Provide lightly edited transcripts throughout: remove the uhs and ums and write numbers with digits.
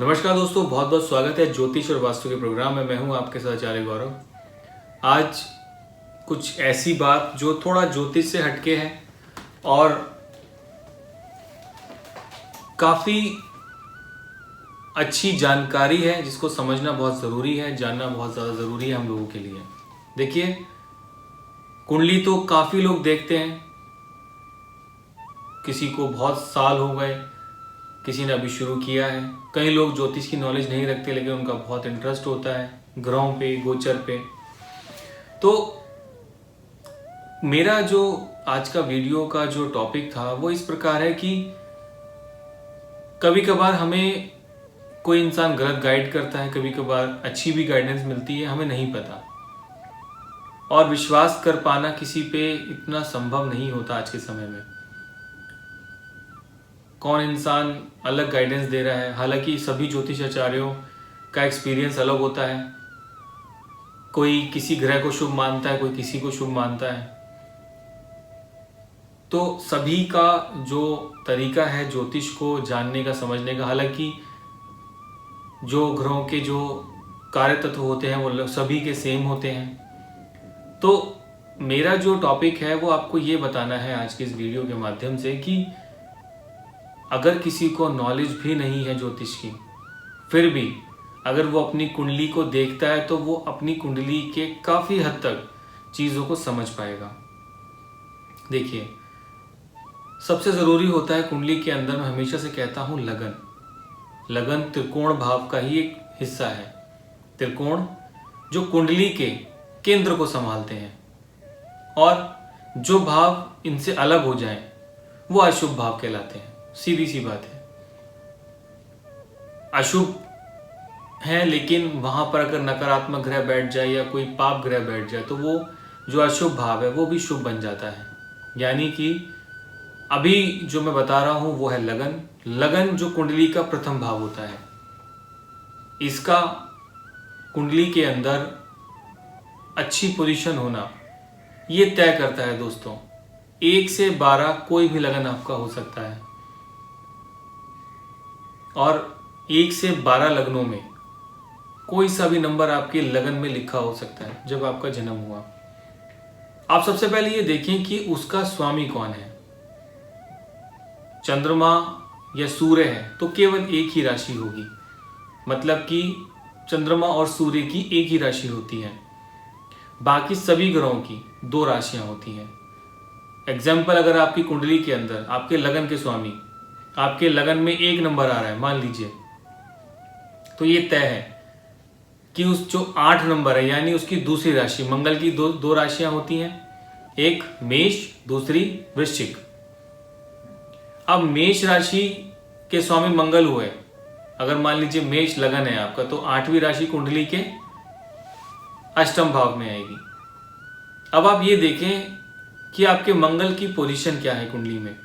नमस्कार दोस्तों, बहुत बहुत स्वागत है ज्योतिष और वास्तु के प्रोग्राम में। मैं हूं आपके साथ आचार्य गौरव। आज कुछ ऐसी बात जो थोड़ा ज्योतिष से हटके है और काफ़ी अच्छी जानकारी है, जिसको समझना बहुत ज़रूरी है, जानना बहुत ज़्यादा ज़रूरी है हम लोगों के लिए। देखिए, कुंडली तो काफ़ी लोग देखते हैं, किसी को बहुत साल हो गए, किसी ने अभी शुरू किया है। कई लोग ज्योतिष की नॉलेज नहीं रखते, लेकिन उनका बहुत इंटरेस्ट होता है ग्रहों पे, गोचर पे। तो मेरा जो आज का वीडियो का जो टॉपिक था वो इस प्रकार है कि कभी कभार हमें कोई इंसान गलत गाइड करता है, कभी कभार अच्छी भी गाइडेंस मिलती है, हमें नहीं पता। और विश्वास कर पाना किसी पे इतना संभव नहीं होता आज के समय में। कौन इंसान अलग गाइडेंस दे रहा है, हालांकि सभी ज्योतिष आचार्यों का एक्सपीरियंस अलग होता है। कोई किसी ग्रह को शुभ मानता है, कोई किसी को शुभ मानता है। तो सभी का जो तरीका है ज्योतिष को जानने का, समझने का, हालांकि जो ग्रहों के जो कार्य तत्व होते हैं वो सभी के सेम होते हैं। तो मेरा जो टॉपिक है वो आपको ये बताना है आज के इस वीडियो के माध्यम से कि अगर किसी को नॉलेज भी नहीं है ज्योतिष की, फिर भी अगर वो अपनी कुंडली को देखता है तो वो अपनी कुंडली के काफ़ी हद तक चीज़ों को समझ पाएगा। देखिए, सबसे ज़रूरी होता है कुंडली के अंदर, मैं हमेशा से कहता हूँ, लगन। लगन त्रिकोण भाव का ही एक हिस्सा है। त्रिकोण जो कुंडली के केंद्र को संभालते हैं, और जो भाव इनसे अलग हो जाएं वो अशुभ भाव कहलाते हैं। सीधी सी बात है, अशुभ है, लेकिन वहां पर अगर नकारात्मक ग्रह बैठ जाए या कोई पाप ग्रह बैठ जाए तो वो जो अशुभ भाव है वो भी शुभ बन जाता है। यानी कि अभी जो मैं बता रहा हूं वो है लगन। लगन जो कुंडली का प्रथम भाव होता है, इसका कुंडली के अंदर अच्छी पोजीशन होना ये तय करता है दोस्तों, 1 से 12 कोई भी लगन आपका हो सकता है। और 1 से 12 लगनों में कोई सा भी नंबर आपके लगन में लिखा हो सकता है जब आपका जन्म हुआ। आप सबसे पहले ये देखें कि उसका स्वामी कौन है। चंद्रमा या सूर्य है तो केवल एक ही राशि होगी, मतलब कि चंद्रमा और सूर्य की एक ही राशि होती है। बाकी सभी ग्रहों की 2 राशियां होती हैं। एग्जाम्पल, अगर आपकी कुंडली के अंदर आपके लगन के स्वामी, आपके लगन में 1 नंबर आ रहा है मान लीजिए, तो ये तय है कि उस जो 8 नंबर है, यानी उसकी दूसरी राशि, मंगल की दो राशियां होती हैं, एक मेष, दूसरी वृश्चिक। अब मेष राशि के स्वामी मंगल हुए, अगर मान लीजिए मेष लगन है आपका, तो 8वीं राशि कुंडली के अष्टम भाव में आएगी। अब आप ये देखें कि आपके मंगल की पोजीशन क्या है कुंडली में,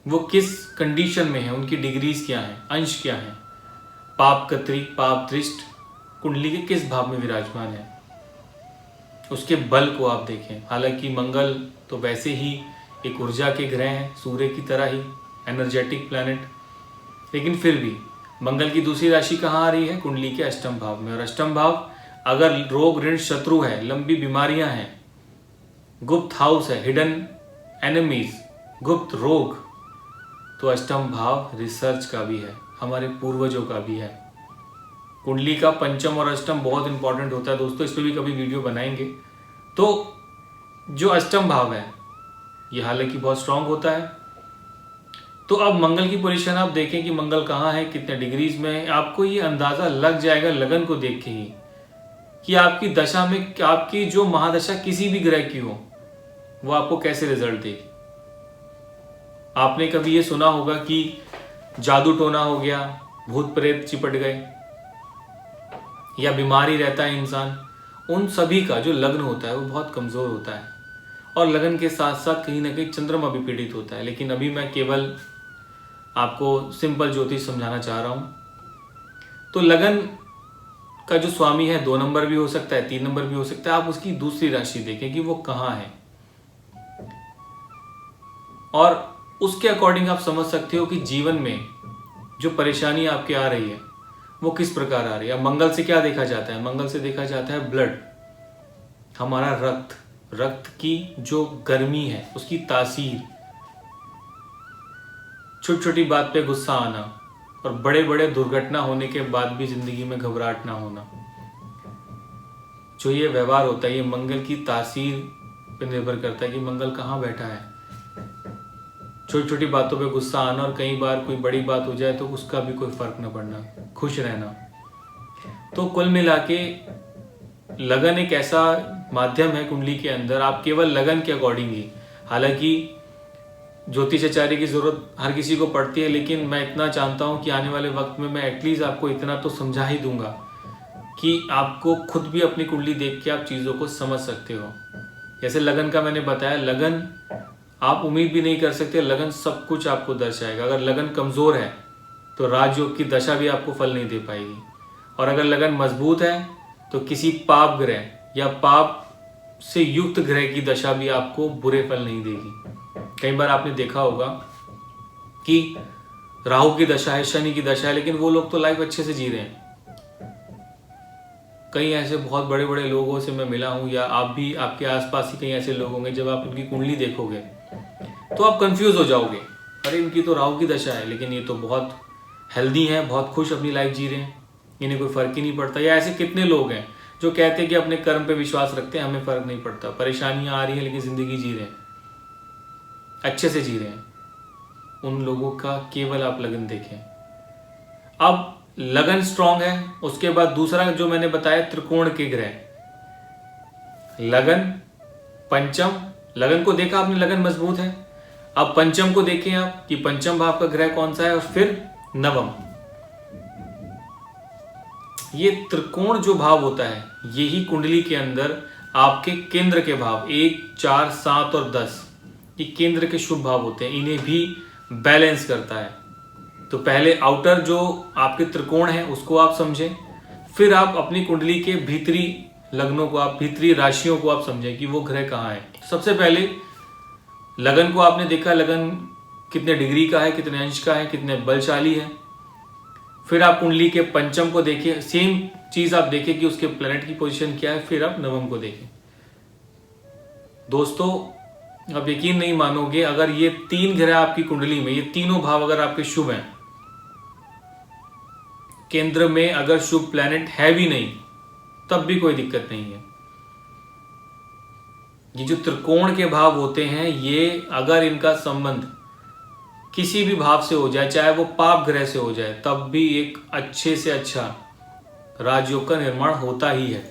वो किस कंडीशन में है, उनकी डिग्रीज क्या है, अंश क्या है, पाप कत्री, पाप दृष्ट कुंडली के किस भाव में विराजमान है, उसके बल को आप देखें। हालांकि मंगल तो वैसे ही एक ऊर्जा के ग्रह हैं, सूर्य की तरह ही एनर्जेटिक प्लैनेट, लेकिन फिर भी मंगल की दूसरी राशि कहाँ आ रही है, कुंडली के अष्टम भाव में। और अष्टम भाव अगर रोग ऋण शत्रु है, लंबी बीमारियां हैं, गुप्त हाउस है, हिडन एनिमीज, गुप्त रोग, तो अष्टम भाव रिसर्च का भी है, हमारे पूर्वजों का भी है। कुंडली का पंचम और अष्टम बहुत इंपॉर्टेंट होता है दोस्तों, इस पर भी कभी वीडियो बनाएंगे। तो जो अष्टम भाव है ये हालांकि बहुत स्ट्रांग होता है। तो अब मंगल की पोजीशन आप देखें कि मंगल कहाँ है, कितने डिग्रीज में है, आपको ये अंदाजा लग जाएगा लगन को देख के ही कि आपकी दशा में, आपकी जो महादशा किसी भी ग्रह की हो, वो आपको कैसे रिजल्ट देगी। आपने कभी ये सुना होगा कि जादू टोना हो गया, भूत प्रेत चिपट गए, या बीमारी रहता है इंसान, उन सभी का जो लग्न होता है वो बहुत कमजोर होता है। और लगन के साथ साथ कहीं ना कहीं चंद्रमा भी पीड़ित होता है। लेकिन अभी मैं केवल आपको सिंपल ज्योतिष समझाना चाह रहा हूं। तो लगन का जो स्वामी है 2 नंबर भी हो सकता है, 3 नंबर भी हो सकता है। आप उसकी दूसरी राशि देखें कि वो कहाँ है, और उसके अकॉर्डिंग आप समझ सकते हो कि जीवन में जो परेशानी आपके आ रही है वो किस प्रकार आ रही है। मंगल से क्या देखा जाता है? मंगल से देखा जाता है ब्लड, हमारा रक्त की जो गर्मी है उसकी तासीर, छोटी छोटी बात पे गुस्सा आना और बड़े बड़े दुर्घटना होने के बाद भी जिंदगी में घबराहट ना होना, जो ये व्यवहार होता है ये मंगल की तासीर पे निर्भर करता है कि मंगल कहाँ बैठा है। छोटी छोटी बातों पे गुस्सा आना और कई बार कोई बड़ी बात हो जाए तो उसका भी कोई फर्क न पड़ना, खुश रहना। तो कुल मिला के लगन एक ऐसा माध्यम है कुंडली के अंदर, आप केवल लगन के अकॉर्डिंग ही, हालांकि ज्योतिषाचार्य की जरूरत हर किसी को पड़ती है, लेकिन मैं इतना जानता हूं कि आने वाले वक्त में मैं एटलीस्ट आपको इतना तो समझा ही दूंगा कि आपको खुद भी अपनी कुंडली देख के आप चीज़ों को समझ सकते हो। जैसे लगन का मैंने बताया, लगन आप उम्मीद भी नहीं कर सकते, लगन सब कुछ आपको दर्शाएगा। अगर लगन कमज़ोर है तो राजयोग की दशा भी आपको फल नहीं दे पाएगी, और अगर लगन मजबूत है तो किसी पाप ग्रह या पाप से युक्त ग्रह की दशा भी आपको बुरे फल नहीं देगी। कई बार आपने देखा होगा कि राहु की दशा है, शनि की दशा है, लेकिन वो लोग तो लाइफ अच्छे से जी रहे हैं। कई ऐसे बहुत बड़े बड़े लोगों से मैं मिला हूं, या आप भी आपके आसपास ही कई ऐसे लोग होंगे, जब आप उनकी कुंडली देखोगे तो आप कंफ्यूज हो जाओगे, अरे इनकी तो राहु की दशा है लेकिन ये तो बहुत हेल्दी हैं, बहुत खुश अपनी लाइफ जी रहे हैं, इन्हें कोई फर्क ही नहीं पड़ता। या ऐसे कितने लोग हैं जो कहते हैं कि अपने कर्म पे विश्वास रखते हैं, हमें फर्क नहीं पड़ता, परेशानियां आ रही हैं लेकिन जिंदगी जी रहे हैं, अच्छे से जी रहे हैं। उन लोगों का केवल आप लगन देखें। अब लगन स्ट्रांग है, उसके बाद दूसरा जो मैंने बताया त्रिकोण के ग्रह, लगन पंचम, लगन को देखा आपने, लगन मजबूत है। अब पंचम को देखें आप कि पंचम भाव का ग्रह कौन सा है, और फिर नवम। ये त्रिकोण जो भाव होता है यही कुंडली के अंदर आपके केंद्र के भाव 1, 4, 7 और 10, ये केंद्र के शुभ भाव होते हैं, इन्हें भी बैलेंस करता है। तो पहले आउटर जो आपके त्रिकोण है उसको आप समझें, फिर आप अपनी कुंडली के भीतरी लग्नों को, आप भीतरी राशियों को आप समझें कि वो ग्रह कहाँ है। सबसे पहले लगन को आपने देखा, लगन कितने डिग्री का है, कितने अंश का है, कितने बलशाली है। फिर आप कुंडली के पंचम को देखिए, सेम चीज आप देखें कि उसके प्लैनेट की पोजीशन क्या है। फिर आप नवम को देखें। दोस्तों आप यकीन नहीं मानोगे, अगर ये 3 ग्रह आपकी कुंडली में, ये तीनों भाव अगर आपके शुभ हैं, केंद्र में अगर शुभ प्लैनेट है भी नहीं तब भी कोई दिक्कत नहीं है। ये जो त्रिकोण के भाव होते हैं, ये अगर इनका संबंध किसी भी भाव से हो जाए, चाहे वो पाप ग्रह से हो जाए, तब भी एक अच्छे से अच्छा राजयोग का निर्माण होता ही है।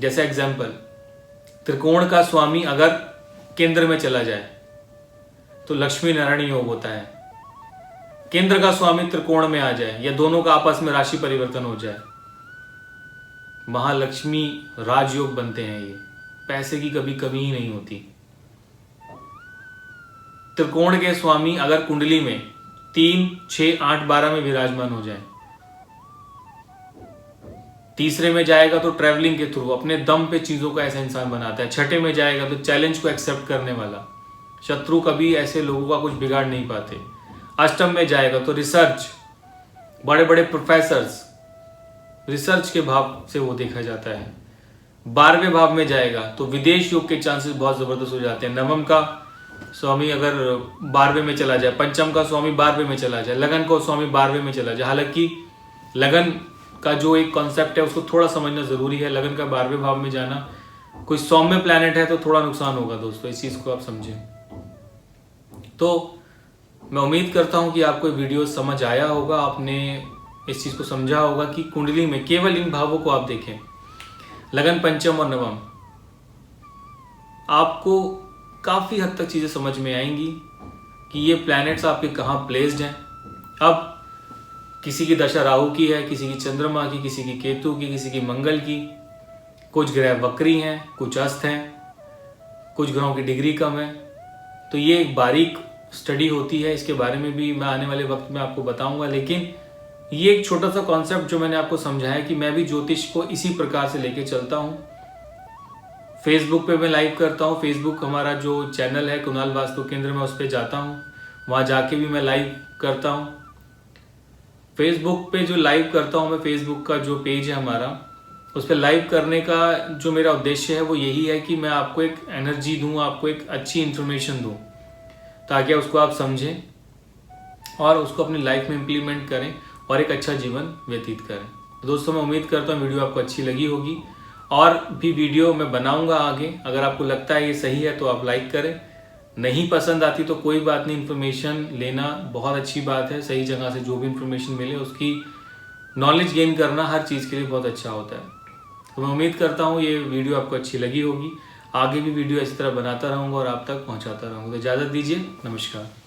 जैसे एग्जाम्पल, त्रिकोण का स्वामी अगर केंद्र में चला जाए तो लक्ष्मी नारायण योग होता है। केंद्र का स्वामी त्रिकोण में आ जाए या दोनों का आपस में राशि परिवर्तन हो जाए, महालक्ष्मी राजयोग बनते हैं। ये पैसे की कभी कमी ही नहीं होती। त्रिकोण के स्वामी अगर कुंडली में 3, 6, 8, 12 में विराजमान हो जाए, तीसरे में जाएगा तो ट्रैवलिंग के थ्रू अपने दम पे चीजों का ऐसा इंसान बनाता है। छठे में जाएगा तो चैलेंज को एक्सेप्ट करने वाला, शत्रु कभी ऐसे लोगों का कुछ बिगाड़ नहीं पाते। अष्टम में जाएगा तो रिसर्च, बड़े बड़े प्रोफेसर्स, रिसर्च के भाव से वो देखा जाता है। 12वें भाव में जाएगा तो विदेश योग के चांसेस बहुत जबरदस्त हो जाते हैं। नवम का स्वामी अगर 12वें में चला जाए, पंचम का स्वामी 12वें में चला जाए, लगन का स्वामी 12वें में चला जाए। हालांकि लगन का जो एक कॉन्सेप्ट है उसको थोड़ा समझना जरूरी है। लगन का 12वें भाव में जाना, कोई सौम्य प्लैनेट है तो थोड़ा नुकसान होगा दोस्तों, इस चीज को आप समझें। तो मैं उम्मीद करता हूं कि आपको वीडियो समझ आया होगा, आपने इस चीज को समझा होगा कि कुंडली में केवल इन भावों को आप देखें, लगन, पंचम और नवम, आपको काफी हद तक चीजें समझ में आएंगी कि ये प्लैनेट्स आपके कहाँ प्लेस्ड हैं। अब किसी की दशा राहु की है, किसी की चंद्रमा की, किसी की केतु की, किसी की मंगल की, कुछ ग्रह वक्री हैं, कुछ अस्त हैं, कुछ ग्रहों की डिग्री कम है। तो ये एक बारीक स्टडी होती है, इसके बारे में भी मैं आने वाले वक्त में आपको बताऊंगा। लेकिन ये एक छोटा सा कॉन्सेप्ट जो मैंने आपको समझाया कि मैं भी ज्योतिष को इसी प्रकार से लेके चलता हूँ। फेसबुक पे मैं लाइव करता हूँ, फेसबुक हमारा जो चैनल है कुणाल वास्तु केंद्र में, उस पर जाता हूँ, वहाँ जाके भी मैं लाइव करता हूँ। फेसबुक पे जो लाइव करता हूँ मैं, फेसबुक का जो पेज है हमारा, उस पर लाइव करने का जो मेरा उद्देश्य है वो यही है कि मैं आपको एक एनर्जी दूँ, आपको एक अच्छी इन्फॉर्मेशन दूँ, ताकि उसको आप समझें और उसको अपनी लाइफ में इम्प्लीमेंट करें और एक अच्छा जीवन व्यतीत करें। तो दोस्तों, मैं उम्मीद करता हूँ वीडियो आपको अच्छी लगी होगी, और भी वीडियो मैं बनाऊंगा आगे। अगर आपको लगता है ये सही है तो आप लाइक करें, नहीं पसंद आती तो कोई बात नहीं। इन्फॉर्मेशन लेना बहुत अच्छी बात है, सही जगह से जो भी इन्फॉर्मेशन मिले उसकी नॉलेज गेन करना हर चीज़ के लिए बहुत अच्छा होता है। तो मैं उम्मीद करता हूँ ये वीडियो आपको अच्छी लगी होगी। आगे भी वीडियो इसी तरह बनाता रहूँगा और आप तक पहुँचाता रहूँगा। तो इजाज़त दीजिए, नमस्कार।